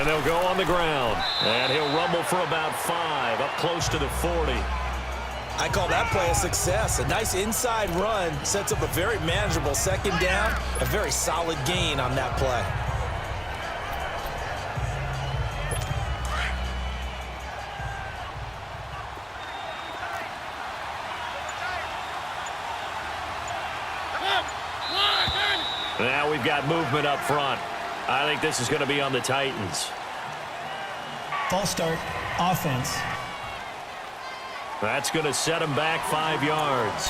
And they'll go on the ground. And he'll rumble for about 5, up close to the 40. I call that play a success. A nice inside run sets up a very manageable second down. A very solid gain on that play. Now we've got movement up front. I think this is going to be on the Titans. False start, offense. That's going to set him back 5 yards.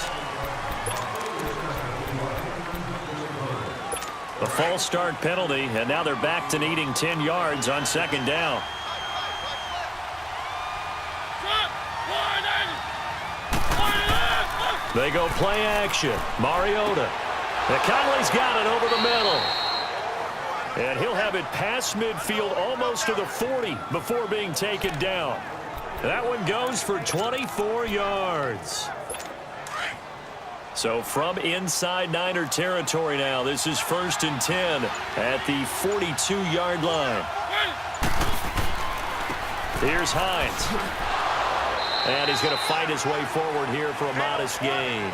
A false start penalty, and now they're back to needing 10 yards on second down. They go play action. Mariota. Conley's got it over the middle. And he'll have it past midfield almost to the 40 before being taken down. That one goes for 24 yards. So from inside Niner territory now, this is 1st and 10 at the 42-yard line. Here's Hines. And he's going to fight his way forward here for a modest gain.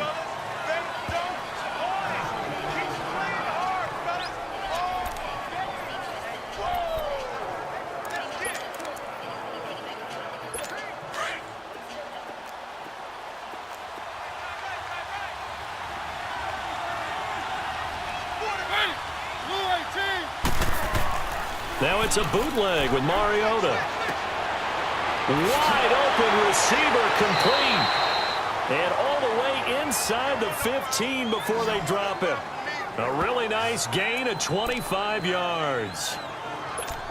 Now it's a bootleg with Mariota. Wide open receiver complete. And all the way inside the 15 before they drop him. A really nice gain of 25 yards.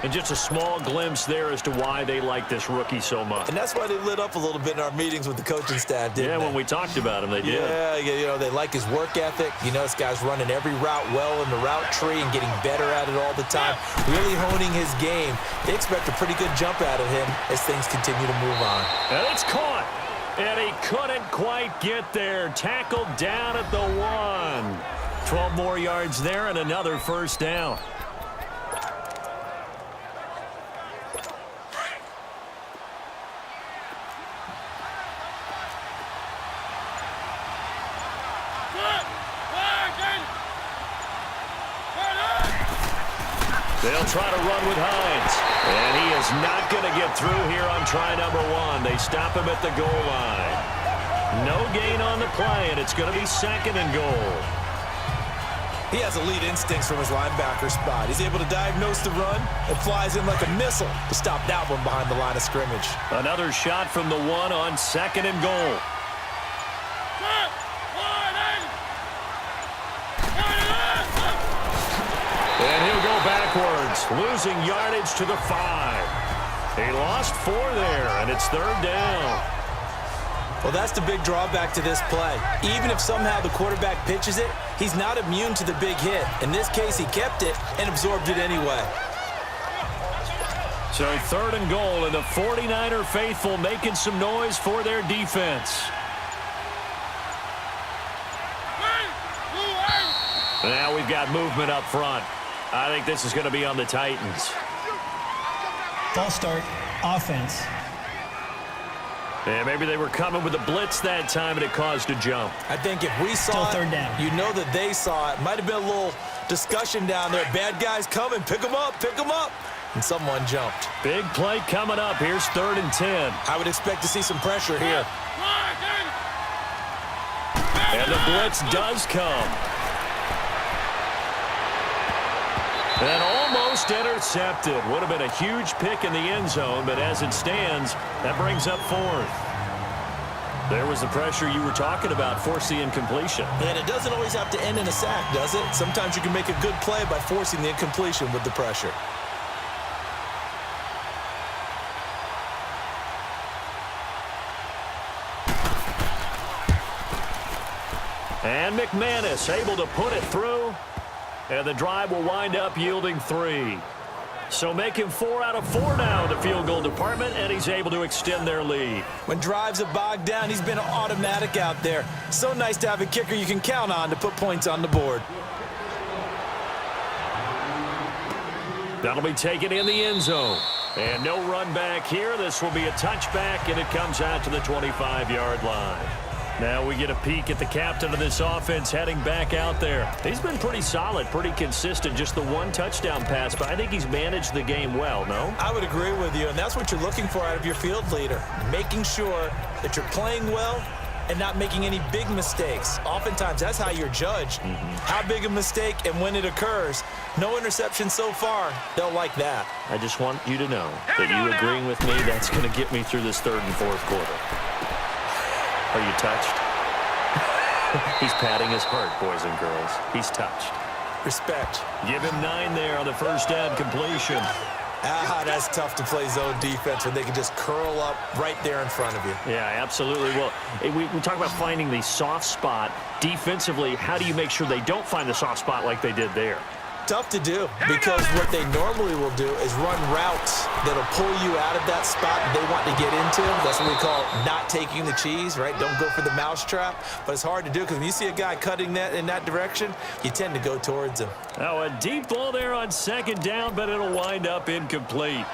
And just a small glimpse there as to why they like this rookie so much. And that's why they lit up a little bit in our meetings with the coaching staff, didn't they? When we talked about him, they did. Yeah, you know, they like his work ethic. You know, this guy's running every route well in the route tree and getting better at it all the time, really honing his game. They expect a pretty good jump out of him as things continue to move on. And it's caught. And he couldn't quite get there. Tackled down at the 1. 12 more yards there and another first down. They'll try to run with Hines. And he is not going to get through here on try number 1. They stop him at the goal line. No gain on the play, and it's going to be 2nd and goal. He has elite instincts from his linebacker spot. He's able to diagnose the run and flies in like a missile to stop that one behind the line of scrimmage. Another shot from the 1 on 2nd and goal. And he'll go backwards, losing yardage to the 5. He lost 4 there, and it's 3rd down. Well, that's the big drawback to this play. Even if somehow the quarterback pitches it, he's not immune to the big hit. In this case, he kept it and absorbed it anyway. So 3rd and goal, and the 49er faithful making some noise for their defense. Now we've got movement up front. I think this is going to be on the Titans. False start, offense. And maybe they were coming with a blitz that time, and it caused a jump. I think if we saw Still 3rd down. You know that they saw it. Might have been a little discussion down there. Bad guys coming. Pick them up. Pick them up. And someone jumped. Big play coming up. Here's 3rd and 10. I would expect to see some pressure here. And the blitz does come. And almost intercepted. Would have been a huge pick in the end zone, but as it stands, that brings up 4th. There was the pressure you were talking about, force the incompletion. And it doesn't always have to end in a sack, does it? Sometimes you can make a good play by forcing the incompletion with the pressure. And McManus able to put it through. And the drive will wind up yielding 3. So making 4 out of 4 now in the field goal department, and he's able to extend their lead. When drives are bogged down, he's been automatic out there. So nice to have a kicker you can count on to put points on the board. That'll be taken in the end zone. And no run back here. This will be a touchback, and it comes out to the 25-yard line. Now we get a peek at the captain of this offense heading back out there. He's been pretty solid, pretty consistent, just the one touchdown pass, but I think he's managed the game well, no? I would agree with you, and that's what you're looking for out of your field leader, making sure that you're playing well and not making any big mistakes. Oftentimes, that's how you're judged. How big a mistake and when it occurs. No interception so far. They'll like that. I just want you to know that you agreeing with me, that's going to get me through this third and fourth quarter. Are you touched? He's patting his heart, boys and girls. He's touched. Respect. Give him 9 there on the first down completion. That's tough to play zone defense when they can just curl up right there in front of you. Yeah, absolutely. Well, we talk about finding the soft spot. Defensively, how do you make sure they don't find the soft spot like they did there? Tough to do, because what they normally will do is run routes that'll pull you out of that spot they want to get into. That's what we call not taking the cheese, right? Don't go for the mousetrap. But it's hard to do because when you see a guy cutting that in that direction, you tend to go towards him. Now a deep ball there on second down, but it'll wind up incomplete.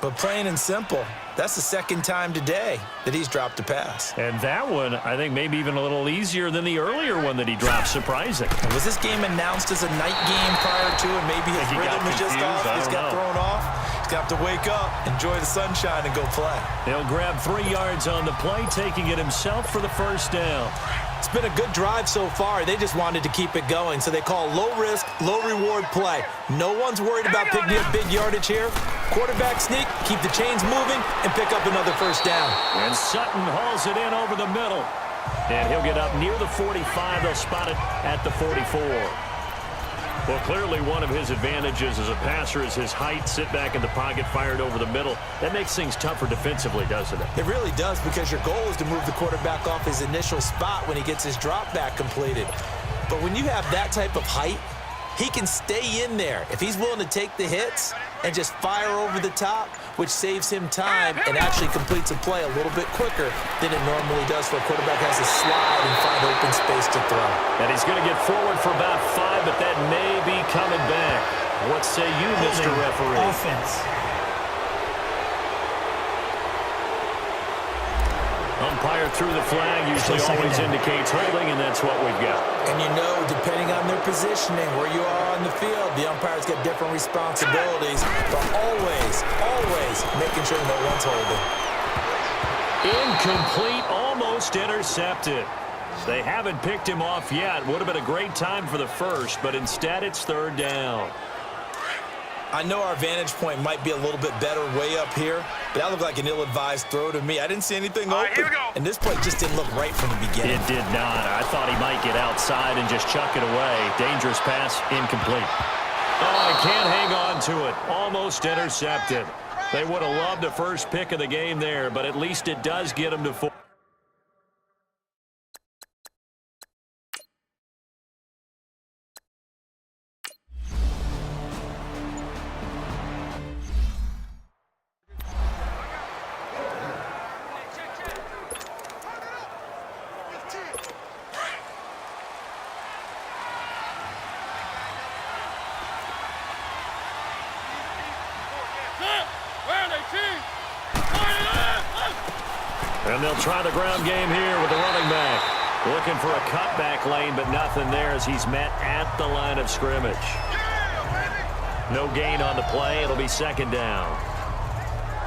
But plain and simple, that's the second time today that he's dropped a pass. And that one, I think, maybe even a little easier than the earlier one that he dropped. Surprising. And was this game announced as a night game prior to, and maybe his rhythm was just off? He's got thrown off. He's got to wake up, enjoy the sunshine, and go play. He'll grab 3 yards on the play, taking it himself for the first down. It's been a good drive so far. They just wanted to keep it going, so they call low-risk, low-reward play. No one's worried about picking up big yardage here. Quarterback sneak, keep the chains moving, and pick up another first down. And Sutton hauls it in over the middle. And he'll get up near the 45. They'll spot it at the 44. Well, clearly one of his advantages as a passer is his height. Sit back in the pocket, fired over the middle. That makes things tougher defensively, doesn't it? It really does, because your goal is to move the quarterback off his initial spot when he gets his drop back completed. But when you have that type of height, he can stay in there if he's willing to take the hits and just fire over the top, which saves him time and actually completes a play a little bit quicker than it normally does, where a quarterback has to slide and find open space to throw. And he's going to get forward for about 5, but that may be coming back. What say you, Mr. Referee? Offense. Umpire through the flag usually always indicates holding, and that's what we've got. And you know, depending on their positioning, where you are on the field, the umpires get different responsibilities, but always making sure no one's holding. Incomplete, almost intercepted. They haven't picked him off yet. Would have been a great time for the first, but instead it's third down. I know our vantage point might be a little bit better way up here, but that looked like an ill-advised throw to me. I didn't see anything open, and this play just didn't look right from the beginning. It did not. I thought he might get outside and just chuck it away. Dangerous pass, incomplete. Oh, I can't hang on to it. Almost intercepted. They would have loved the first pick of the game there, but at least it does get them to 4. And they'll try the ground game here with the running back. Looking for a cutback lane, but nothing there as he's met at the line of scrimmage. No gain on the play. It'll be second down.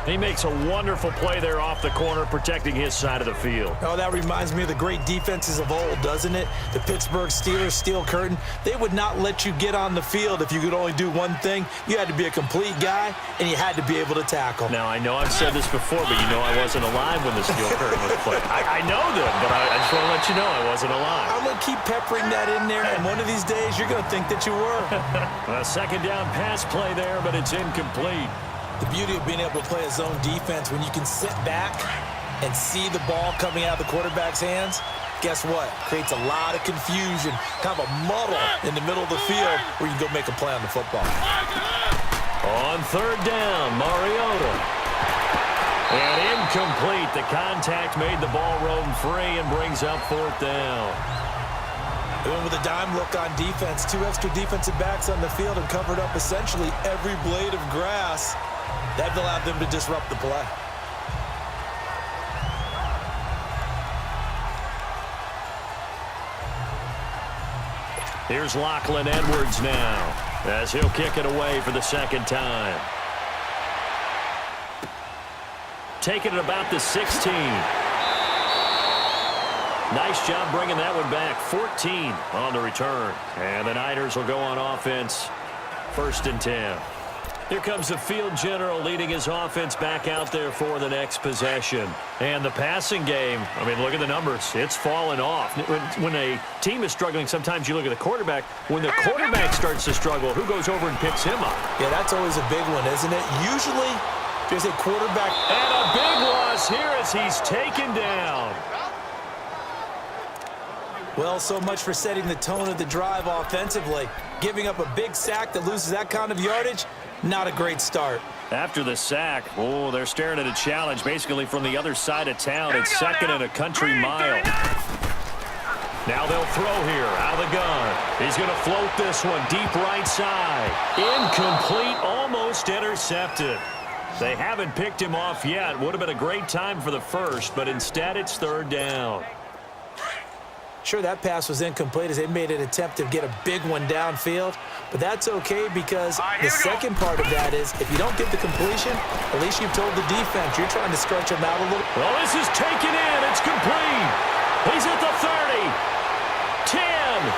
He makes a wonderful play there off the corner, protecting his side of the field. Oh, that reminds me of the great defenses of old, doesn't it? The Pittsburgh Steelers, steel curtain. They would not let you get on the field if you could only do one thing. You had to be a complete guy, and you had to be able to tackle. Now, I know I've said this before, but you know I wasn't alive when the steel curtain was played. I know them, but I just want to let you know I wasn't alive. I'm going to keep peppering that in there, and one of these days you're going to think that you were. A second down pass play there, but it's incomplete. The beauty of being able to play a zone defense, when you can sit back and see the ball coming out of the quarterback's hands, guess what? Creates a lot of confusion, kind of a muddle in the middle of the field where you can go make a play on the football. On third down, Mariota. And incomplete. The contact made the ball roam free and brings up fourth down. And with a dime look on defense, 2 extra defensive backs on the field and covered up essentially every blade of grass. That allowed them to disrupt the play. Here's Lachlan Edwards now, as he'll kick it away for the second time. Taking it about the 16. Nice job bringing that one back. 14 on the return. And the Niners will go on offense. 1st and 10. Here comes the field general leading his offense back out there for the next possession. And the passing game, I mean, look at the numbers. It's fallen off. When a team is struggling, sometimes you look at the quarterback. When the quarterback starts to struggle, who goes over and picks him up? Yeah, that's always a big one, isn't it? Usually, there's a quarterback. And a big loss here as he's taken down. Well, so much for setting the tone of the drive offensively. Giving up a big sack that loses that kind of yardage, not a great start. After the sack, oh, they're staring at a challenge basically from the other side of town. It's 2nd and a country mile. Now they'll throw here out of the gun. He's going to float this one deep right side. Incomplete, almost intercepted. They haven't picked him off yet. Would have been a great time for the first, but instead it's 3rd down. Sure, that pass was incomplete as they made an attempt to get a big one downfield, but that's okay because the second part of that is if you don't get the completion, at least you've told the defense you're trying to stretch them out a little. Well, this is taken in. It's complete. He's at the 30. 10.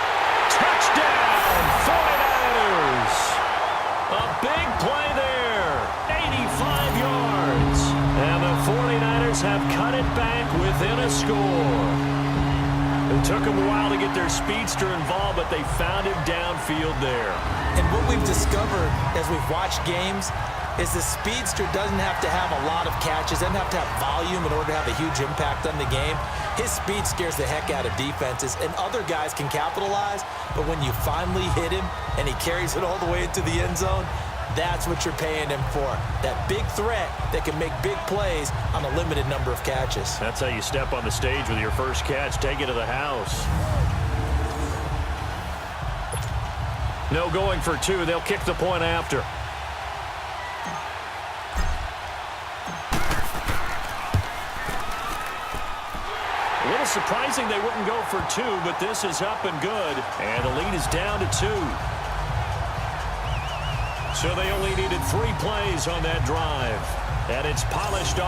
Touchdown, 49ers. A big play there. 85 yards. And the 49ers have cut it back within a score. It took them a while to get their speedster involved, but they found him downfield there. And what we've discovered as we've watched games is the speedster doesn't have to have a lot of catches, doesn't have to have volume in order to have a huge impact on the game. His speed scares the heck out of defenses, and other guys can capitalize, but when you finally hit him and he carries it all the way into the end zone, that's what you're paying him for. That big threat that can make big plays on a limited number of catches. That's how you step on the stage with your first catch. Take it to the house. No going for 2. They'll kick the point after. A little surprising they wouldn't go for 2, but this is up and good. And the lead is down to 2. So they only needed 3 plays on that drive. And it's polished off.